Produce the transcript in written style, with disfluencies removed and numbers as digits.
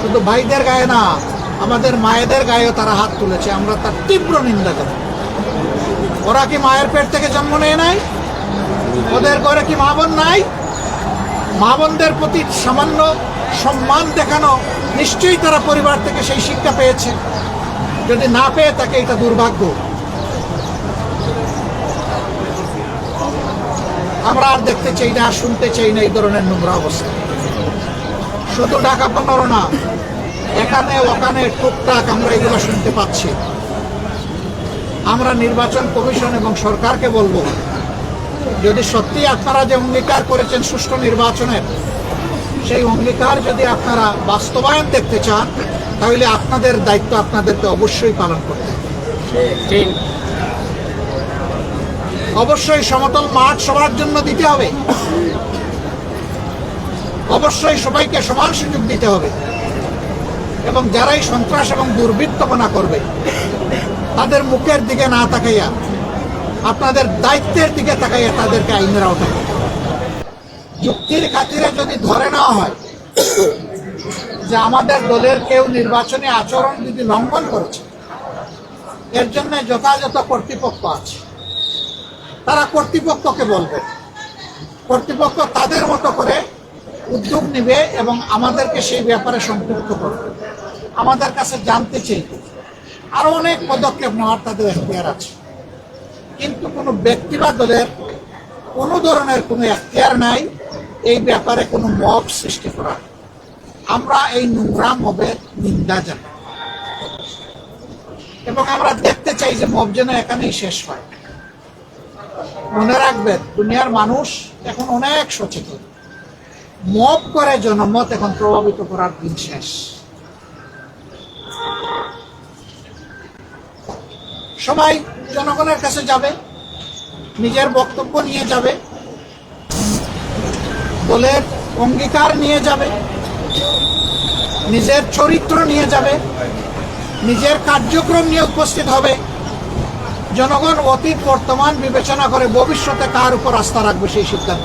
শুধু ভাইদের গায়ে না, আমাদের মায়েদের গায়েও তারা হাত তুলেছে, আমরা তার তীব্র নিন্দা করি। ওরা কি মায়ের পেট থেকে জন্ম নেয় নাই? ওদের ঘরে কি মা বোন নাই? মা বোনদের প্রতি সামান্য সম্মান দেখানো, নিশ্চয়ই তারা পরিবার থেকে সেই শিক্ষা পেয়েছে। যদি না পেয়ে থাকে, এটা দুর্ভাগ্য। আমরা আর দেখতে চাই না, আর শুনতে চাই না এই ধরনের নোংরা অবস্থা। শুধু ঢাকা 15 না, এখানে ওখানে টুকটাক আমরা এগুলো শুনতে পাচ্ছি। আমরা নির্বাচন কমিশন এবং সরকারকে বলবো, যদি সত্যি আপনারা যে অঙ্গীকার করেছেন সুষ্ঠু নির্বাচনের, সেই অঙ্গীকার যদি আপনারা বাস্তবায়ন দেখতে চান, তাহলে আপনাদের দায়িত্ব আপনাদেরকে অবশ্যই পালন করতে হবে। অবশ্যই সমতল মাঠ সবার জন্য দিতে হবে, অবশ্যই সবাইকে সমান সুযোগ দিতে হবে, এবং যারাই সন্ত্রাস এবং দুর্বৃত্তপনা করবে তাদের মুখের দিকে না তাকাইয়া আপনাদের দায়িত্বের দিকে তাকাইয়া তাদেরকে আইনের আওতায় আনতে হবে। যুক্তির খাতিরে যদি ধরে নেওয়া হয় যে আমাদের দলের কেউ নির্বাচনী আচরণ যদি লঙ্ঘন করেছে, এর জন্য যথাযথ কর্তৃপক্ষ আছে, তারা কর্তৃপক্ষকে বলবে, কর্তৃপক্ষ তাদের মতো করে উদ্যোগ নেবে এবং আমাদেরকে সেই ব্যাপারে সম্পৃক্ত করবে। আমাদের কাছে জানতে চাইবে, আরো অনেক পদক্ষেপ নেওয়ার তাদের এখতিয়ার আছে। কিন্তু কোনো ব্যক্তি বা দলের কোনো ধরনের কোনো এখতিয়ার নাই এই ব্যাপারে কোনো মব সৃষ্টি করা। আমরা এই নোংরা মবের নিন্দা জানাই এবং আমরা দেখতে চাই যে মব যেন এখানেই শেষ হয়। মনে রাখবেন, দুনিয়ার মানুষ এখন অনেক সচেতন। মব করে জনমত এখন প্রভাবিত করার দিন শেষ। সবাই জনগণের কাছে যাবে, নিজের বক্তব্য নিয়ে যাবে, দলের অঙ্গীকার নিয়ে যাবে, নিজের চরিত্র নিয়ে যাবে, নিজের কার্যক্রম নিয়ে উপস্থিত হবে। জনগণ অতীত বর্তমান বিবেচনা করে ভবিষ্যতে কার উপর আস্থা রাখবে সেই সিদ্ধান্ত।